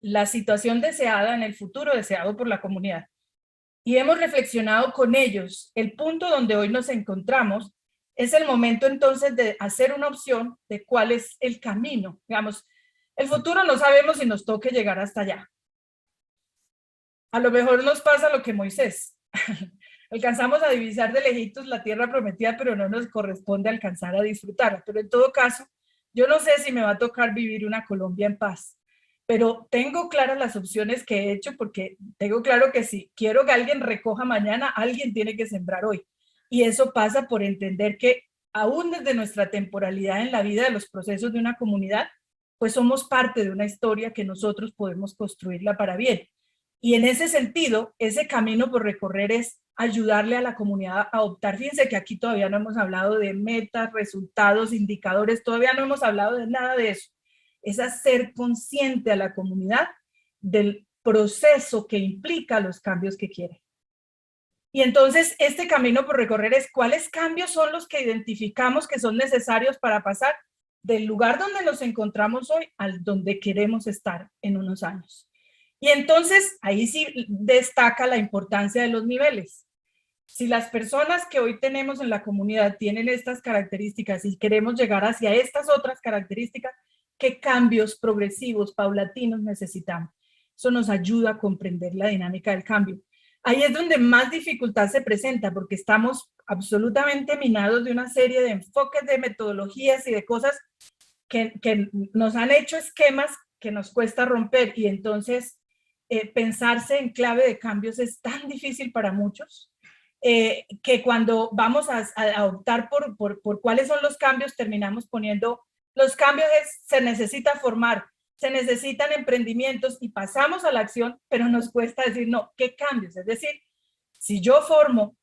la situación deseada en el futuro, deseado por la comunidad, y hemos reflexionado con ellos el punto donde hoy nos encontramos, es el momento entonces de hacer una opción de cuál es el camino. Digamos, el futuro no sabemos si nos toque llegar hasta allá. A lo mejor nos pasa lo que Moisés. Alcanzamos a divisar de lejitos la tierra prometida, pero no nos corresponde alcanzar a disfrutarla. Pero en todo caso, yo no sé si me va a tocar vivir una Colombia en paz, pero tengo claras las opciones que he hecho porque tengo claro que si quiero que alguien recoja mañana, alguien tiene que sembrar hoy. Y eso pasa por entender que aún desde nuestra temporalidad en la vida de los procesos de una comunidad, pues somos parte de una historia que nosotros podemos construirla para bien. Y en ese sentido, ese camino por recorrer es ayudarle a la comunidad a optar. Fíjense que aquí todavía no hemos hablado de metas, resultados, indicadores, todavía no hemos hablado de nada de eso. Es hacer consciente a la comunidad del proceso que implica los cambios que quiere. Y entonces este camino por recorrer es cuáles cambios son los que identificamos que son necesarios para pasar del lugar donde nos encontramos hoy al donde queremos estar en unos años. Y entonces ahí sí destaca la importancia de los niveles. Si las personas que hoy tenemos en la comunidad tienen estas características y queremos llegar hacia estas otras características, ¿qué cambios progresivos, paulatinos necesitamos? Eso nos ayuda a comprender la dinámica del cambio. Ahí es donde más dificultad se presenta porque estamos absolutamente minados de una serie de enfoques, de metodologías y de cosas que nos han hecho esquemas que nos cuesta romper y entonces pensarse en clave de cambios es tan difícil para muchos que cuando vamos a optar por cuáles son los cambios, terminamos poniendo los cambios se necesita formar, se necesitan emprendimientos y pasamos a la acción, pero nos cuesta decir, no, ¿qué cambios? Es decir, si yo formo,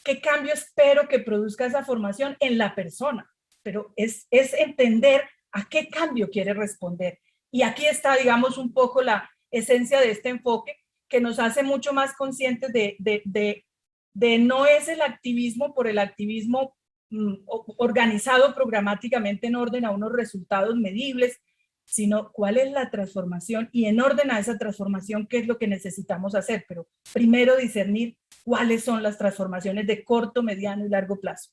¿qué cambio espero que produzca esa formación en la persona? Pero es entender a qué cambio quiere responder. Y aquí está, digamos, un poco la esencia de este enfoque que nos hace mucho más conscientes de no es el activismo por el activismo organizado programáticamente en orden a unos resultados medibles, sino cuál es la transformación y en orden a esa transformación qué es lo que necesitamos hacer, pero primero discernir cuáles son las transformaciones de corto, mediano y largo plazo.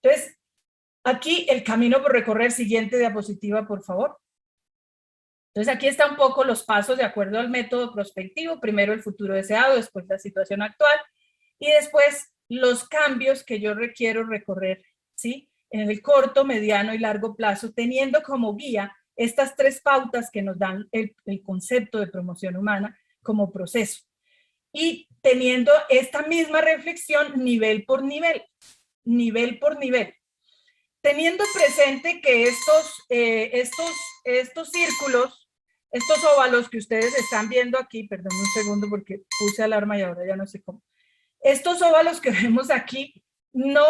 Entonces, aquí el camino por recorrer, siguiente diapositiva, por favor. Entonces aquí está un poco los pasos de acuerdo al método prospectivo, primero el futuro deseado, después la situación actual y después los cambios que yo requiero recorrer, ¿sí? En el corto, mediano y largo plazo, teniendo como guía estas tres pautas que nos dan el concepto de promoción humana como proceso. y teniendo esta misma reflexión nivel por nivel, teniendo presente que estos círculos, estos óvalos que ustedes están viendo aquí, perdón un segundo porque puse alarma y ahora ya no sé cómo, estos óvalos que vemos aquí no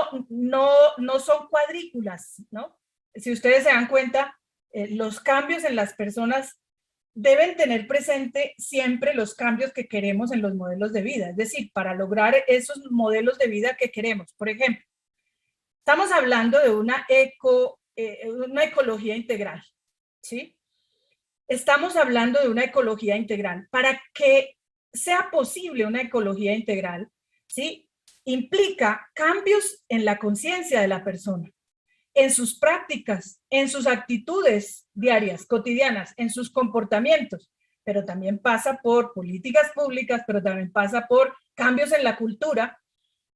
son cuadrículas, ¿no? Si ustedes se dan cuenta, los cambios en las personas deben tener presente siempre los cambios que queremos en los modelos de vida, es decir, para lograr esos modelos de vida que queremos. Por ejemplo, estamos hablando de una ecología integral, ¿sí? Estamos hablando de una ecología integral. Para que sea posible una ecología integral, ¿sí? Implica cambios en la conciencia de la persona, en sus prácticas, en sus actitudes diarias, cotidianas, en sus comportamientos, pero también pasa por políticas públicas, pero también pasa por cambios en la cultura,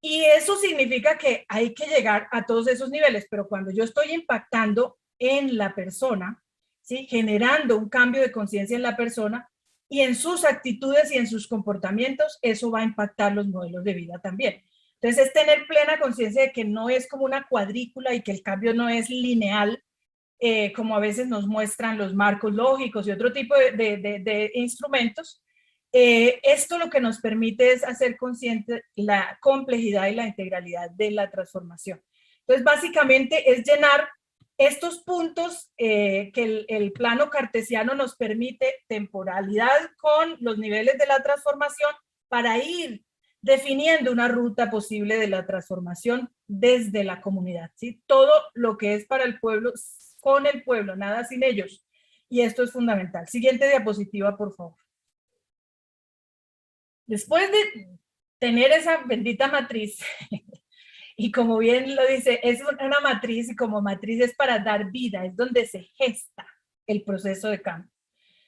y eso significa que hay que llegar a todos esos niveles, pero cuando yo estoy impactando en la persona, ¿sí? Generando un cambio de conciencia en la persona y en sus actitudes y en sus comportamientos, eso va a impactar los modelos de vida también. Entonces es tener plena conciencia de que no es como una cuadrícula y que el cambio no es lineal, como a veces nos muestran los marcos lógicos y otro tipo de instrumentos. Esto lo que nos permite es hacer consciente la complejidad y la integralidad de la transformación. Entonces, básicamente es llenar estos puntos que el plano cartesiano nos permite, temporalidad con los niveles de la transformación, para ir definiendo una ruta posible de la transformación desde la comunidad, ¿sí? Todo lo que es para el pueblo, con el pueblo, nada sin ellos. Y esto es fundamental. Siguiente diapositiva, por favor. Después de tener esa bendita matriz, y como bien lo dice, es una matriz, y como matriz es para dar vida, es donde se gesta el proceso de cambio,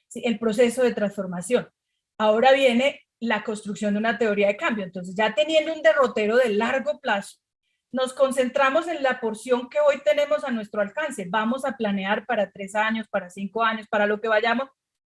¿sí? El proceso de transformación. Ahora viene la construcción de una teoría de cambio. Entonces, ya teniendo un derrotero de largo plazo, nos concentramos en la porción que hoy tenemos a nuestro alcance. Vamos a planear para 3 años, para 5 años, para lo que vayamos.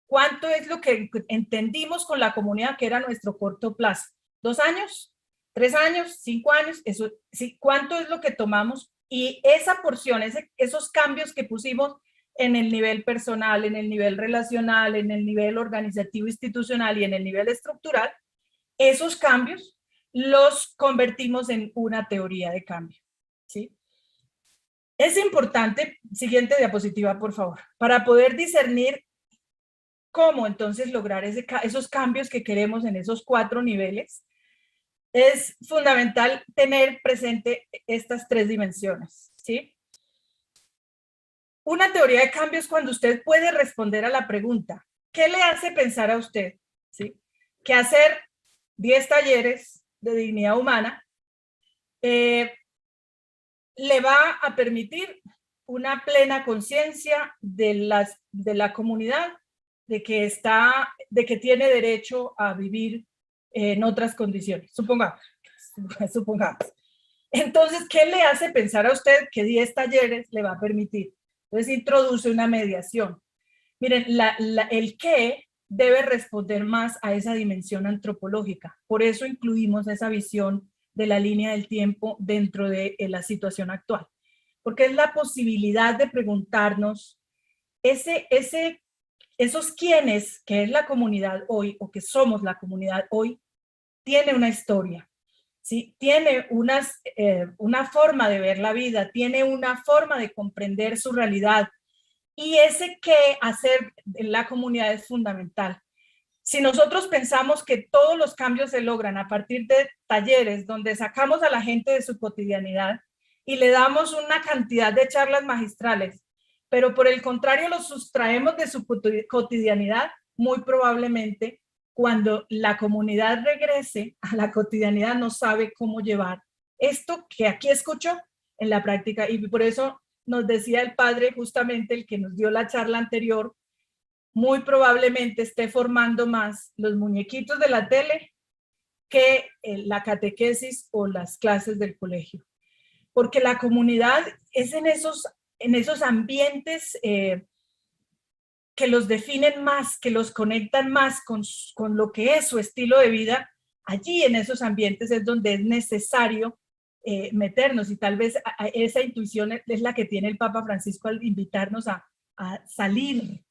¿Cuánto es lo que entendimos con la comunidad que era nuestro corto plazo? ¿2 años? ¿3 años? ¿5 años? Eso, sí, ¿cuánto es lo que tomamos? Y esa porción, esos cambios que pusimos en el nivel personal, en el nivel relacional, en el nivel organizativo institucional y en el nivel estructural, esos cambios los convertimos en una teoría de cambio, ¿sí? Es importante, siguiente diapositiva, por favor, para poder discernir cómo entonces lograr esos cambios que queremos en esos 4 niveles. Es fundamental tener presente estas 3 dimensiones, ¿sí? Una teoría de cambio es cuando usted puede responder a la pregunta, ¿qué le hace pensar a usted, ¿sí? Que hacer 10 talleres de dignidad humana le va a permitir una plena conciencia de la comunidad, de que tiene derecho a vivir en otras condiciones, supongamos. Entonces, ¿qué le hace pensar a usted que 10 talleres le va a permitir? Entonces, introduce una mediación. Miren, el qué debe responder más a esa dimensión antropológica. Por eso incluimos esa visión de la línea del tiempo dentro de la situación actual. Porque es la posibilidad de preguntarnos esos quiénes, que es la comunidad hoy, o que somos la comunidad hoy, tiene una historia, ¿sí? Tiene una forma de ver la vida, tiene una forma de comprender su realidad, y ese qué hacer en la comunidad es fundamental. Si nosotros pensamos que todos los cambios se logran a partir de talleres donde sacamos a la gente de su cotidianidad y le damos una cantidad de charlas magistrales, pero por el contrario los sustraemos de su cotidianidad, muy probablemente cuando la comunidad regrese a la cotidianidad no sabe cómo llevar esto que aquí escucho en la práctica. Y por eso nos decía el padre, justamente el que nos dio la charla anterior, muy probablemente esté formando más los muñequitos de la tele que la catequesis o las clases del colegio. Porque la comunidad es en esos ambientes que los definen más, que los conectan más con lo que es su estilo de vida. allí en esos ambientes es donde es necesario meternos, y tal vez esa intuición es la que tiene el Papa Francisco al invitarnos a salir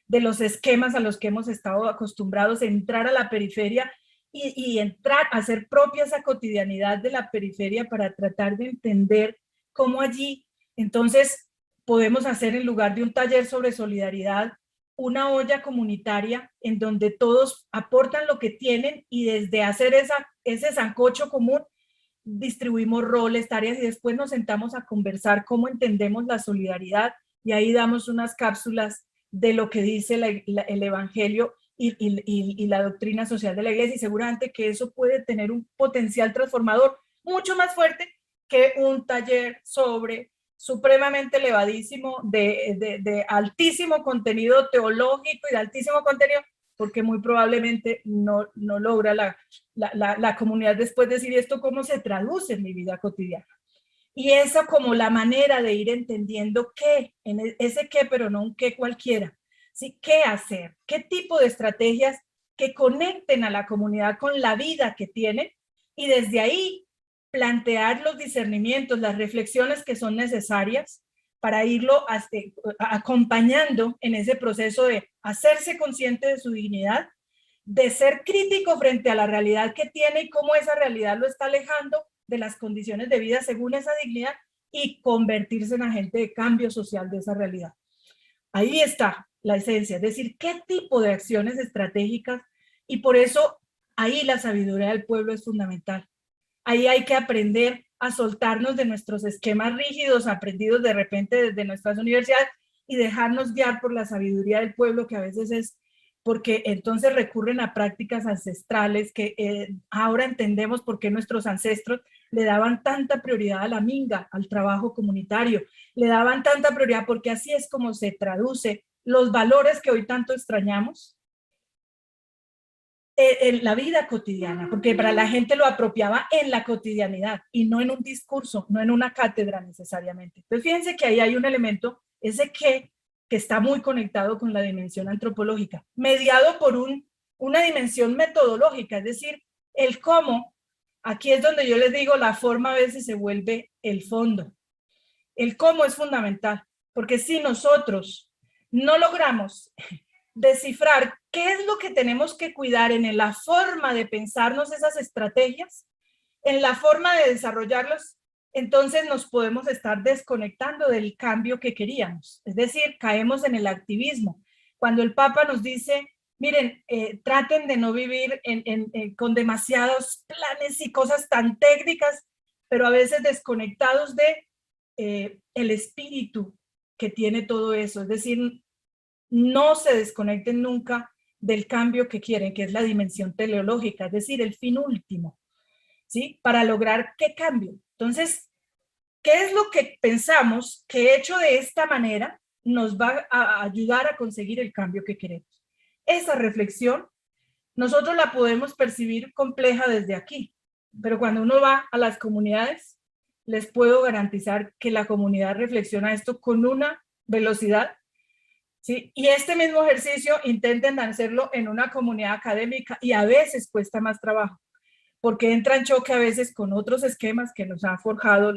de los esquemas a los que hemos estado acostumbrados, entrar a la periferia y entrar a hacer propia esa cotidianidad de la periferia para tratar de entender cómo allí entonces podemos hacer, en lugar de un taller sobre solidaridad, una olla comunitaria en donde todos aportan lo que tienen, y desde hacer ese sancocho común distribuimos roles, tareas, y después nos sentamos a conversar cómo entendemos la solidaridad, y ahí damos unas cápsulas de lo que dice el Evangelio y la doctrina social de la Iglesia, y seguramente que eso puede tener un potencial transformador mucho más fuerte que un taller sobre supremamente elevadísimo, de altísimo contenido teológico y de altísimo contenido, porque muy probablemente no logra la comunidad después decir, ¿esto cómo se traduce en mi vida cotidiana? Y eso como la manera de ir entendiendo qué, en ese qué, pero no un qué cualquiera, ¿sí? ¿Qué hacer? ¿Qué tipo de estrategias que conecten a la comunidad con la vida que tienen? Y desde ahí plantear los discernimientos, las reflexiones que son necesarias para irlo acompañando en ese proceso de hacerse consciente de su dignidad, de ser crítico frente a la realidad que tiene y cómo esa realidad lo está alejando de las condiciones de vida según esa dignidad, y convertirse en agente de cambio social de esa realidad. Ahí está la esencia, es decir, qué tipo de acciones estratégicas, y por eso ahí la sabiduría del pueblo es fundamental. Ahí hay que aprender a soltarnos de nuestros esquemas rígidos, aprendidos de repente desde nuestras universidades, y dejarnos guiar por la sabiduría del pueblo, que a veces es porque entonces recurren a prácticas ancestrales que ahora entendemos por qué nuestros ancestros le daban tanta prioridad a la minga, al trabajo comunitario, le daban tanta prioridad porque así es como se traduce los valores que hoy tanto extrañamos en la vida cotidiana, porque para la gente lo apropiaba en la cotidianidad y no en un discurso, no en una cátedra necesariamente. Entonces fíjense que ahí hay un elemento, ese que está muy conectado con la dimensión antropológica, mediado por una dimensión metodológica, es decir, el cómo. Aquí es donde yo les digo, la forma a veces se vuelve el fondo. El cómo es fundamental, porque si nosotros no logramos descifrar qué es lo que tenemos que cuidar en la forma de pensarnos esas estrategias, en la forma de desarrollarlos, entonces nos podemos estar desconectando del cambio que queríamos. Es decir, caemos en el activismo. Cuando el Papa nos dice, miren, traten de no vivir con demasiados planes y cosas tan técnicas, pero a veces desconectados de el espíritu que tiene todo eso. Es decir, no se desconecten nunca del cambio que quieren, que es la dimensión teleológica, es decir, el fin último, ¿sí? Para lograr qué cambio. Entonces, ¿qué es lo que pensamos que hecho de esta manera nos va a ayudar a conseguir el cambio que queremos? Esa reflexión nosotros la podemos percibir compleja desde aquí, pero cuando uno va a las comunidades, les puedo garantizar que la comunidad reflexiona esto con una velocidad, ¿sí? Y este mismo ejercicio intenten hacerlo en una comunidad académica y a veces cuesta más trabajo, porque entra en choque a veces con otros esquemas que nos ha forjado,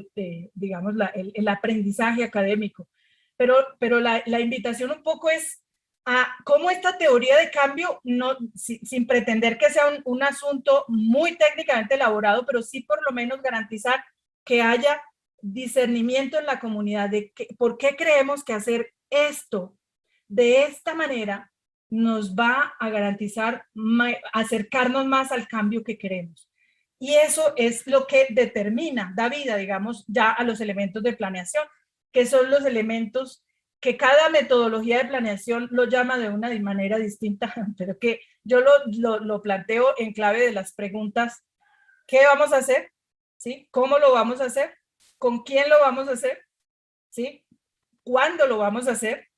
digamos, el aprendizaje académico. Pero la invitación un poco es a cómo esta teoría de cambio, no, sin pretender que sea un asunto muy técnicamente elaborado, pero sí por lo menos garantizar que haya discernimiento en la comunidad de por qué creemos que hacer esto de esta manera nos va a garantizar acercarnos más al cambio que queremos. Y eso es lo que determina, da vida, digamos, ya a los elementos de planeación, que son los elementos que cada metodología de planeación lo llama de una manera distinta, pero que yo lo planteo en clave de las preguntas: ¿qué vamos a hacer? ¿Sí? ¿Cómo lo vamos a hacer? ¿Con quién lo vamos a hacer? ¿Sí? ¿Cuándo lo vamos a hacer?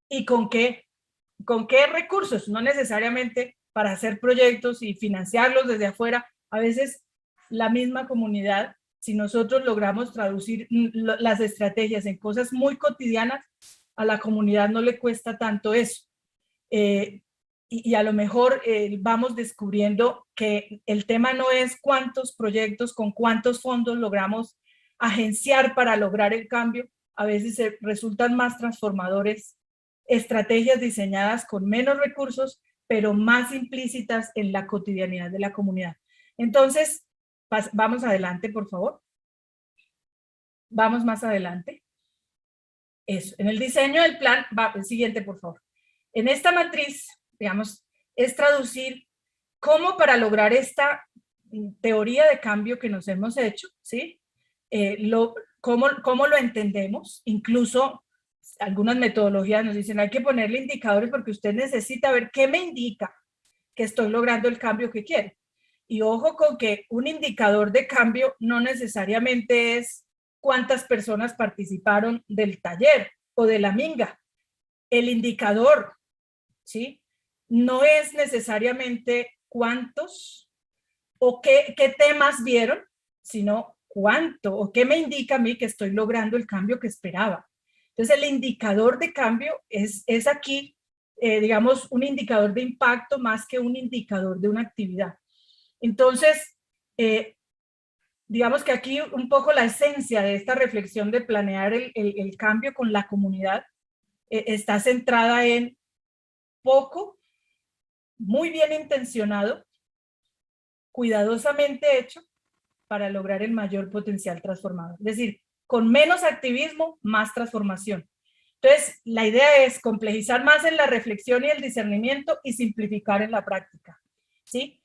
¿Y con qué? ¿Con qué recursos? No necesariamente para hacer proyectos y financiarlos desde afuera. A veces la misma comunidad, si nosotros logramos traducir las estrategias en cosas muy cotidianas, a la comunidad no le cuesta tanto eso. y a lo mejor vamos descubriendo que el tema no es cuántos proyectos con cuántos fondos logramos agenciar para lograr el cambio. A veces resultan más transformadores estrategias diseñadas con menos recursos, pero más implícitas en la cotidianidad de la comunidad. Entonces, vamos adelante, por favor. Vamos más adelante. Eso. En el diseño del plan, el siguiente, por favor. En esta matriz, digamos, es traducir cómo para lograr esta teoría de cambio que nos hemos hecho, ¿sí? Cómo lo entendemos. Incluso algunas metodologías nos dicen hay que ponerle indicadores porque usted necesita ver qué me indica que estoy logrando el cambio que quiere. Y ojo con que un indicador de cambio no necesariamente es cuántas personas participaron del taller o de la minga. El indicador, ¿sí? No es necesariamente cuántos o qué temas vieron, sino cuánto o qué me indica a mí que estoy logrando el cambio que esperaba. Entonces, el indicador de cambio es aquí, digamos, un indicador de impacto más que un indicador de una actividad. Entonces, digamos que aquí un poco la esencia de esta reflexión de planear el cambio con la comunidad está centrada en poco, muy bien intencionado, cuidadosamente hecho para lograr el mayor potencial transformador. Es decir, con menos activismo, más transformación. Entonces, la idea es complejizar más en la reflexión y el discernimiento y simplificar en la práctica, ¿sí?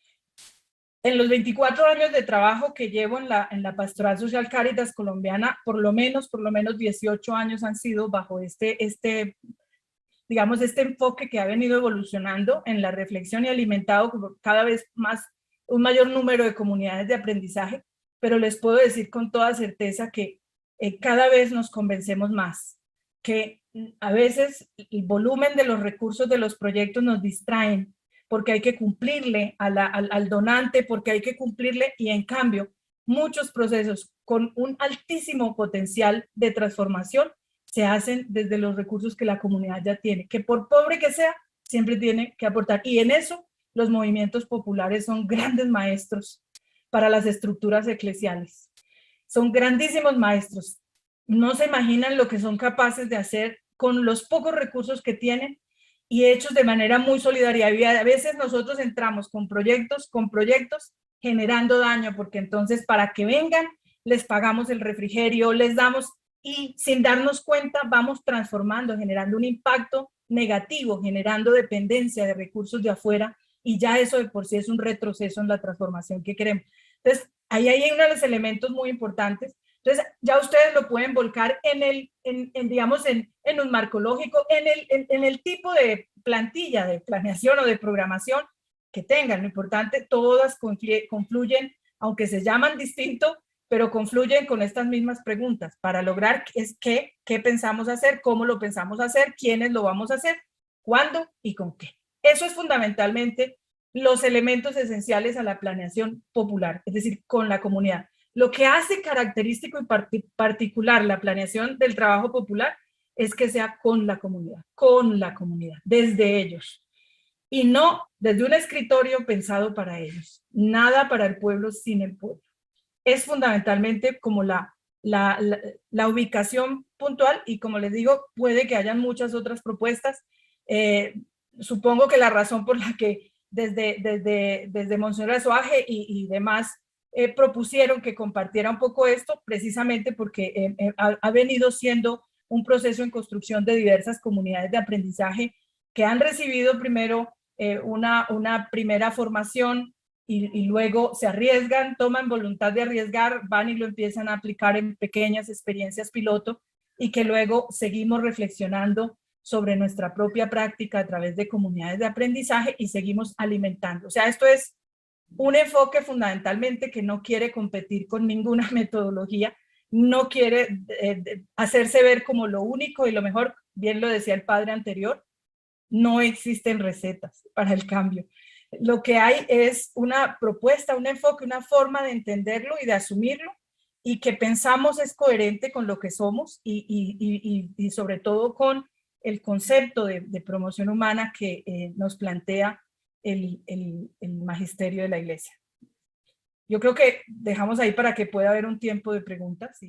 En los 24 años de trabajo que llevo en la Pastoral Social Cáritas colombiana, por lo menos 18 años han sido bajo digamos, este enfoque que ha venido evolucionando en la reflexión y alimentado cada vez más un mayor número de comunidades de aprendizaje, pero les puedo decir con toda certeza que cada vez nos convencemos más, que a veces el volumen de los recursos de los proyectos nos distraen, porque hay que cumplirle al donante, porque hay que cumplirle, y en cambio, muchos procesos con un altísimo potencial de transformación se hacen desde los recursos que la comunidad ya tiene, que por pobre que sea, siempre tiene que aportar. Y en eso los movimientos populares son grandes maestros para las estructuras eclesiales. Son grandísimos maestros. No se imaginan lo que son capaces de hacer con los pocos recursos que tienen y hechos de manera muy solidaria. Y a veces nosotros entramos con proyectos generando daño, porque entonces para que vengan les pagamos el refrigerio, les damos, y sin darnos cuenta vamos transformando, generando un impacto negativo, generando dependencia de recursos de afuera, y ya eso de por sí es un retroceso en la transformación que queremos. Entonces, ahí hay uno de los elementos muy importantes. Entonces, ya ustedes lo pueden volcar digamos, en un marco lógico, en el tipo de plantilla de planeación o de programación que tengan. Lo importante, todas confluyen, aunque se llaman distinto, pero confluyen con estas mismas preguntas para lograr qué pensamos hacer, cómo lo pensamos hacer, quiénes lo vamos a hacer, cuándo y con qué. Eso es fundamentalmente los elementos esenciales a la planeación popular, es decir, con la comunidad. Lo que hace característico y particular la planeación del trabajo popular es que sea con la comunidad, desde ellos. Y no desde un escritorio pensado para ellos. Nada para el pueblo sin el pueblo. Es fundamentalmente como la ubicación puntual, y como les digo, puede que hayan muchas otras propuestas. Supongo que la razón por la que desde Monseñor Azoaje y demás propusieron que compartiera un poco esto, precisamente porque ha venido siendo un proceso en construcción de diversas comunidades de aprendizaje que han recibido primero una primera formación y luego se arriesgan, toman voluntad de arriesgar, van y lo empiezan a aplicar en pequeñas experiencias piloto, y que luego seguimos reflexionando sobre nuestra propia práctica a través de comunidades de aprendizaje y seguimos alimentando. O sea, esto es un enfoque fundamentalmente que no quiere competir con ninguna metodología, no quiere hacerse ver como lo único y lo mejor. Bien lo decía el padre anterior, no existen recetas para el cambio. Lo que hay es una propuesta, un enfoque, una forma de entenderlo y de asumirlo, y que pensamos es coherente con lo que somos y sobre todo con el concepto de promoción humana que nos plantea el magisterio de la Iglesia. Yo creo que dejamos ahí para que pueda haber un tiempo de preguntas.